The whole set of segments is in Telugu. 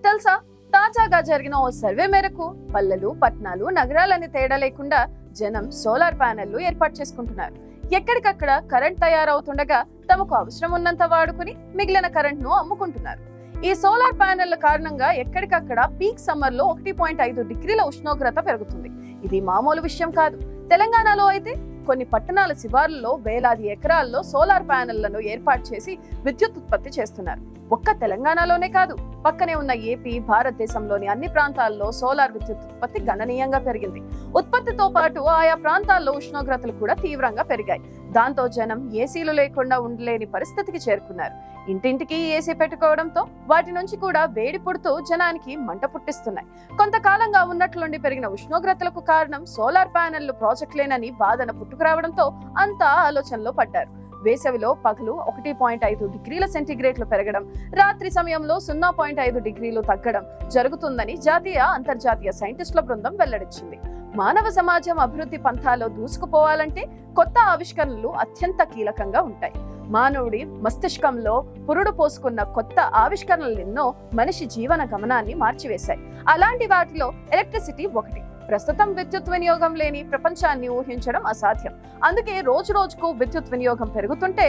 మీకు తెలుసా, తాజాగా జరిగిన ఓ సర్వే మేరకు పల్లెలు, పట్టణాలు, నగరాలని తేడా లేకుండా జనం సోలార్ ప్యానెళ్లు ఏర్పాటు చేసుకుంటున్నారు. ఎక్కడికక్కడ కరెంట్ తయారవుతుండగా తమకు అవసరం ఉన్నంత వాడుకుని మిగిలిన కరెంట్ ను అమ్ముకుంటున్నారు. ఈ సోలార్ ప్యానెళ్ల కారణంగా ఎక్కడికక్కడ పీక్ సమ్మర్ లో 1.5 డిగ్రీల ఉష్ణోగ్రత పెరుగుతుంది. ఇది మామూలు విషయం కాదు. తెలంగాణలో అయితే కొన్ని పట్టణాల శివార్లలో వేలాది ఎకరాల్లో సోలార్ ప్యానెళ్లను ఏర్పాటు చేసి విద్యుత్ ఉత్పత్తి చేస్తున్నారు. ఒక్క తెలంగాణలోనే కాదు, పక్కనే ఉన్న ఏపీ, భారతదేశంలోని అన్ని ప్రాంతాల్లో సోలార్ విద్యుత్ ఉత్పత్తి గణనీయంగా పెరిగింది. ఉత్పత్తితో పాటు ఆయా ప్రాంతాల్లో ఉష్ణోగ్రతలు కూడా తీవ్రంగా పెరిగాయి. దాంతో జనం ఏసీలు లేకుండా ఉండలేని పరిస్థితికి చేరుకున్నారు. ఇంటింటికి ఏసీ పెట్టుకోవడంతో వాటి నుంచి కూడా వేడి పుడుతూ జనానికి మంట పుట్టిస్తున్నాయి. కొంతకాలంగా ఉన్నట్లుండి పెరిగిన ఉష్ణోగ్రతలకు కారణం సోలార్ ప్యానెళ్లు ప్రాజెక్టులేనని వాదన పుట్టుకురావడంతో అంతా ఆలోచనలో పడ్డారు. వేసవిలో పగలు 1.5 డిగ్రీల సెంటీగ్రేడ్లు పెరగడం, రాత్రి సమయంలో 0.5 డిగ్రీలు తగ్గడం జరుగుతుందని జాతీయ, అంతర్జాతీయ సైంటిస్టుల బృందం వెల్లడించింది. మానవ సమాజం అభివృద్ధి పంథాలో దూసుకుపోవాలంటే కొత్త ఆవిష్కరణలు అత్యంత కీలకంగా ఉంటాయి. మానవుడి మస్తిష్కంలో పురుడు పోసుకున్న కొత్త ఆవిష్కరణలు ఎన్నో మనిషి జీవన గమనాన్ని మార్చివేశాయి. అలాంటి వాటిలో ఎలక్ట్రిసిటీ ఒకటి. ప్రస్తుతం విద్యుత్ వినియోగం లేని ప్రపంచాన్ని ఊహించడం అసాధ్యం. అందుకే రోజు రోజుకు విద్యుత్ వినియోగం పెరుగుతుంటే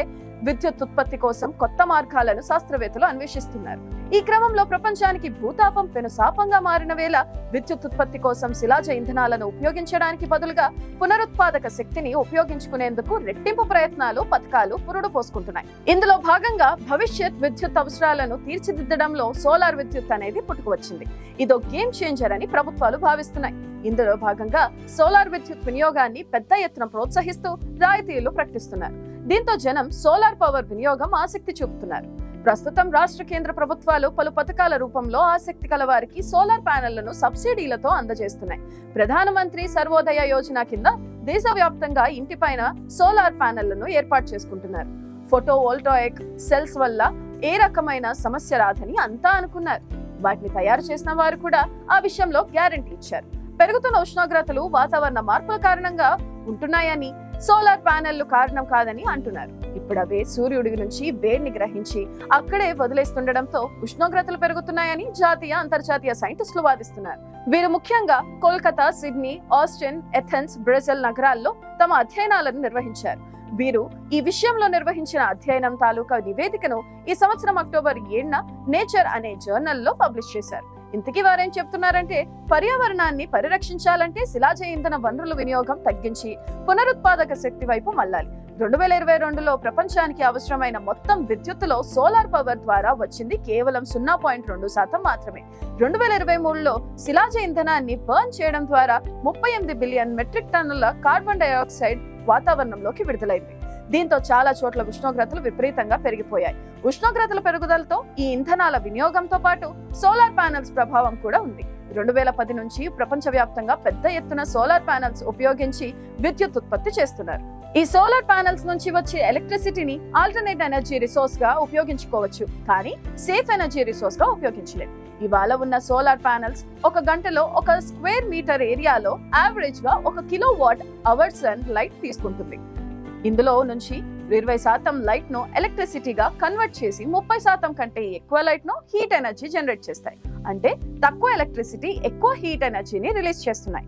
విద్యుత్ ఉత్పత్తి కోసం కొత్త మార్గాలను శాస్త్రవేత్తలు అన్వేషిస్తున్నారు. ఈ క్రమంలో ప్రపంచానికి భూతాపం పెనుశాపంగా మారిన వేళ విద్యుత్ ఉత్పత్తి కోసం శిలాజ ఇంధనాలను ఉపయోగించడానికి బదులుగా పునరుత్పాదక శక్తిని ఉపయోగించుకునేందుకు రెట్టింపు ప్రయత్నాలు, పథకాలు పురుడు పోసుకుంటున్నాయి. ఇందులో భాగంగా భవిష్యత్ విద్యుత్ అవసరాలను తీర్చిదిద్దడంలో సోలార్ విద్యుత్ అనేది పుట్టుకువచ్చింది. ఇదో గేమ్ చేంజర్ అని ప్రభుత్వాలు భావిస్తున్నాయి. ఇందులో భాగంగా సోలార్ విద్యుత్ వినియోగాన్ని పెద్ద ఎత్తున ప్రోత్సహిస్తూ రాయితీలు ప్రకటిస్తున్నారు. దీంతో జనం సోలార్ పవర్ వినియోగం ఆసక్తి చూపుతున్నారు. ప్రస్తుతం రాష్ట్ర, కేంద్ర ప్రభుత్వాలు పలు పథకాల రూపంలో ఆసక్తి కల వారికి సోలార్ ప్యానెళ్లను సబ్సిడీలతో అందజేస్తున్నాయి. ప్రధానమంత్రి సర్వోదయ యోజన కింద దేశవ్యాప్తంగా ఇంటిపైన సోలార్ ప్యానెళ్లను ఏర్పాటు చేసుకుంటున్నారు. ఫోటో వోల్టాయిక్ సెల్స్ వల్ల ఏ రకమైన సమస్య రాదని అంతా అనుకున్నారు. వాటిని తయారు చేసిన వారు కూడా ఆ విషయంలో గ్యారంటీ ఇచ్చారు. పెరుగుతున్న ఉష్ణోగ్రతలు వాతావరణ మార్పుల కారణంగా ఉంటున్నాయని, సోలార్ ప్యానెళ్లు కారణం కాదని అంటున్నారు. ఇప్పుడు అవే సూర్యుడి నుంచి వేడిని గ్రహించి అక్కడే వదిలేస్తుండడంతో ఉష్ణోగ్రతలు పెరుగుతున్నాయని జాతీయ, అంతర్జాతీయ సైంటిస్టులు వాదిస్తున్నారు. వీరు ముఖ్యంగా Kolkata, Sydney, Austin, Athens, Brazil నగరాల్లో తమ అధ్యయనాలను నిర్వహించారు. వీరు ఈ విషయంలో నిర్వహించిన అధ్యయనం తాలూకా నివేదికను ఈ సంవత్సరం అక్టోబర్ 7న నేచర్ అనే జర్నల్లో పబ్లిష్ చేశారు. ఇంతకీ వారేం చెప్తున్నారంటే, పర్యావరణాన్ని పరిరక్షించాలంటే శిలాజ ఇంధన వనరుల వినియోగం తగ్గించి పునరుత్పాదక శక్తి వైపు మళ్లాలి. 2022లో ప్రపంచానికి అవసరమైన మొత్తం విద్యుత్తులో సోలార్ పవర్ ద్వారా వచ్చింది కేవలం 0.2% మాత్రమే. 2023లో శిలాజ ఇంధనాన్ని బర్న్ చేయడం ద్వారా 38 బిలియన్ మెట్రిక్ టన్నుల కార్బన్ డయాక్సైడ్ వాతావరణంలోకి విడుదలైంది. దీంతో చాలా చోట్ల ఉష్ణోగ్రతలు విపరీతంగా పెరిగిపోయాయి. ఉష్ణోగ్రతల పెరుగుదలతో ఈ ఇంధనాల వినియోగంతో పాటు సోలార్ ప్యానెల్స్ ప్రభావం కూడా ఉంది. 2010 నుంచి ప్రపంచవ్యాప్తంగా పెద్ద ఎత్తున సోలార్ ప్యానెల్స్ ఉపయోగించి విద్యుత్ ఉత్పత్తి చేస్తున్నారు. ఈ సోలార్ ప్యానెల్స్ నుంచి వచ్చే ఎలక్ట్రిసిటీని ఆల్టర్నేట్ ఎనర్జీ రిసోర్స్ గా ఉపయోగించుకోవచ్చు, కానీ సేఫ్ ఎనర్జీ రిసోర్స్ గా ఉపయోగించలేదు. ఇవాళ ఉన్న సోలార్ ప్యానెల్స్ ఒక గంటలో 1 స్క్వేర్ మీటర్ ఏరియాలో యావరేజ్ గా 1 కిలోవాట్ అవర్ సన్ లైట్ తీసుకుంటుంది. ఇందులో నుంచి 20% లైట్ ను ఎలక్ట్రిసిటీగా కన్వర్ట్ చేసి 30% కంటే ఎక్కువ లైట్ ను హీట్ ఎనర్జీ జనరేట్ చేస్తాయి. అంటే తక్కువ ఎలక్ట్రిసిటీ, ఎక్కువ హీట్ ఎనర్జీని రిలీజ్ చేస్తున్నాయి.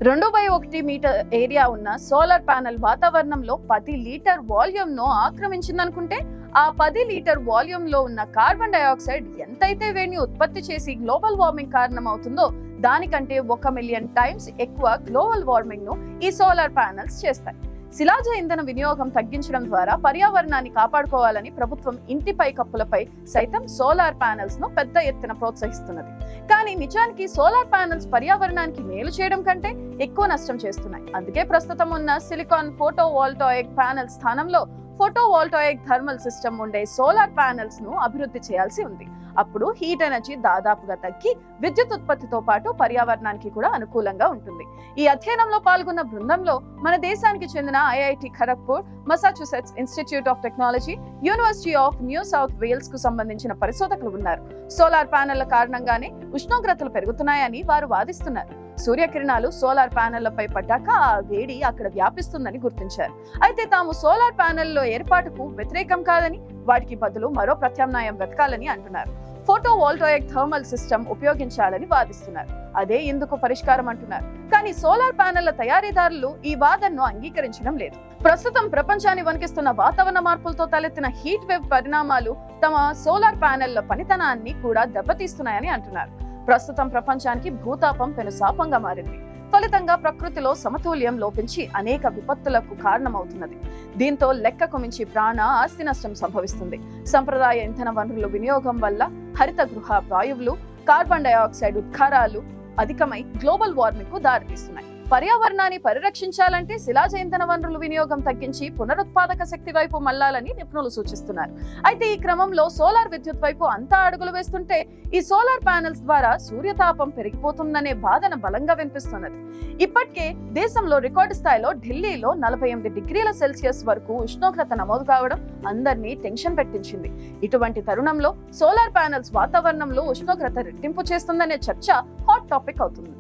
2/1 మీటర్ ఏరియా ఉన్న సోలార్ ప్యానెల్ వాతావరణంలో 10 లీటర్ వాల్యూమ్ ను ఆక్రమించిందనుకుంటే, ఆ 10 లీటర్ వాల్యూమ్ లో ఉన్న కార్బన్ డయాక్సైడ్ ఎంతైతే వేడిని ఉత్పత్తి చేసి గ్లోబల్ వార్మింగ్ కారణం అవుతుందో దానికంటే 1 మిలియన్ టైమ్స్ ఎక్కువ గ్లోబల్ వార్మింగ్ ను ఈ సోలార్ ప్యానెల్స్ చేస్తాయి. శిలాజ ఇంధన వినియోగం తగ్గించడం ద్వారా పర్యావరణాన్ని కాపాడుకోవాలని ప్రభుత్వం ఇంటిపై కప్పులపై సైతం సోలార్ ప్యానెల్స్ ను పెద్ద ఎత్తున ప్రోత్సహిస్తున్నది. కానీ నిజానికి సోలార్ ప్యానెల్స్ పర్యావరణానికి మేలు చేయడం కంటే ఎక్కువ నష్టం చేస్తున్నాయి. అందుకే ప్రస్తుతం ఉన్న సిలికాన్ ఫోటో వోల్టాయిక్ ప్యానెల్ స్థానంలో ఫోటో వోల్టాయిక్ థర్మల్ సిస్టమ్ ఉండే సోలార్ ప్యానెల్స్ ను అభివృద్ధి చేయాల్సి ఉంది. అప్పుడు హీట్ ఎనర్జీ దాదాపుగా తగ్గి విద్యుత్ ఉత్పత్తితో పాటు పర్యావరణానికి కూడా అనుకూలంగా ఉంటుంది. ఈ అధ్యయనంలో పాల్గొన్న బృందంలో మన దేశానికి చెందిన IIT Kharagpur, Massachusetts Institute of Technology, University of New South Wales కు సంబంధించిన పరిశోధకులు ఉన్నారు. సోలార్ ప్యానెళ్ల కారణంగానే ఉష్ణోగ్రతలు పెరుగుతున్నాయని వారు వాదిస్తున్నారు. సూర్యకిరణాలు సోలార్ ప్యానెళ్లపై పడ్డాక ఆ వేడి అక్కడ వ్యాపిస్తుందని గుర్తించారు. అయితే తాము సోలార్ ప్యానెల్లో ఏర్పాటుకు వ్యతిరేకం కాదని, వాటికి బదులు మరో ప్రత్యామ్నాయం వెతకాలని అంటున్నారు. ఫోటోవోల్టాయిక్ థర్మల్ సిస్టమ్ ఉపయోగించాలని వాదిస్తున్నారు. అదే ఇందుకు పరిష్కారం అంటున్నారు. కానీ సోలార్ ప్యానెళ్ల తయారీదారులు ఈ వాదనను అంగీకరించడం లేదు. ప్రస్తుతం ప్రపంచాన్ని వణికిస్తున్న వాతావరణ మార్పులతో తలెత్తిన హీట్ వేవ్ పరిణామాలు తమ సోలార్ ప్యానెళ్ల పనితనాన్ని కూడా దెబ్బతీస్తున్నాయని అంటున్నారు. ప్రస్తుతం ప్రపంచానికి భూతాపం పెనుశాపంగా మారింది. ఫలితంగా ప్రకృతిలో సమతుల్యం లోపించి అనేక విపత్తులకు కారణమవుతున్నది. దీంతో లెక్కకు మించి ప్రాణ ఆస్తి నష్టం సంభవిస్తుంది. సంప్రదాయ ఇంధన వనరుల వినియోగం వల్ల హరిత గృహ వాయువులు, కార్బన్ డయాక్సైడ్ ఉద్గారాలు అధికమై గ్లోబల్ వార్మింగ్ కు దారితీస్తున్నాయి. పర్యావరణాన్ని పరిరక్షించాలంటే శిలాజ ఇంధన వనరుల వినియోగం తగ్గించి పునరుత్పాదక శక్తి వైపు మళ్లాలని నిపుణులు సూచిస్తున్నారు. అయితే ఈ క్రమంలో సోలార్ విద్యుత్ వైపు అంతా అడుగులు వేస్తుంటే ఈ సోలార్ ప్యానెల్స్ ద్వారా సూర్యతాపం పెరిగిపోతుందనే బాధన బలంగా వినిపిస్తున్నది. ఇప్పటికే దేశంలో రికార్డు స్థాయిలో ఢిల్లీలో 48 డిగ్రీల సెల్సియస్ వరకు ఉష్ణోగ్రత నమోదు కావడం అందరినీ టెన్షన్ పెట్టించింది. ఇటువంటి తరుణంలో సోలార్ ప్యానెల్స్ వాతావరణంలో ఉష్ణోగ్రత రెట్టింపు చేస్తుందనే చర్చ హాట్ టాపిక్ అవుతుంది.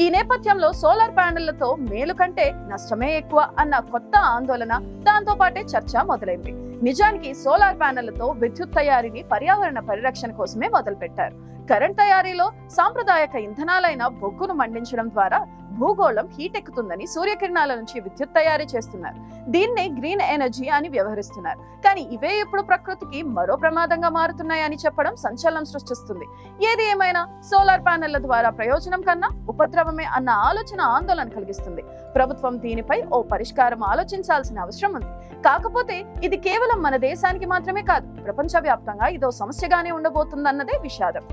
ఈ నేపథ్యంలో సోలార్ ప్యానెళ్లతో మేలు కంటే నష్టమే ఎక్కువ అన్న కొత్త ఆందోళన, దాంతో పాటే చర్చ మొదలైంది. నిజానికి సోలార్ ప్యానెళ్లతో విద్యుత్ తయారీని పర్యావరణ పరిరక్షణ కోసమే మొదలుపెట్టారు. కరెంట్ తయారీలో సాంప్రదాయక ఇంధనాలైన బొగ్గును మండించడం ద్వారా భూగోళం హీట్ ఎక్కుతుందని సూర్యకిరణాల నుంచి విద్యుత్ తయారీ చేస్తున్నారు. దీన్నే గ్రీన్ ఎనర్జీ అని వ్యవహరిస్తున్నారు. కానీ ఇవే ఇప్పుడు ప్రకృతికి మరో ప్రమాదంగా మారుతున్నాయని చెప్పడం సంచలనం సృష్టిస్తుంది. ఏది ఏమైనా సోలార్ ప్యానెళ్ల ద్వారా ప్రయోజనం కన్నా ఉపద్రవమే అన్న ఆలోచన ఆందోళన కలిగిస్తుంది. ప్రభుత్వం దీనిపై ఓ పరిష్కారం ఆలోచించాల్సిన అవసరం ఉంది. కాకపోతే ఇది కేవలం మన దేశానికి మాత్రమే కాదు, ప్రపంచవ్యాప్తంగా ఇదో సమస్యగానే ఉండబోతుందన్నదే విషాదం.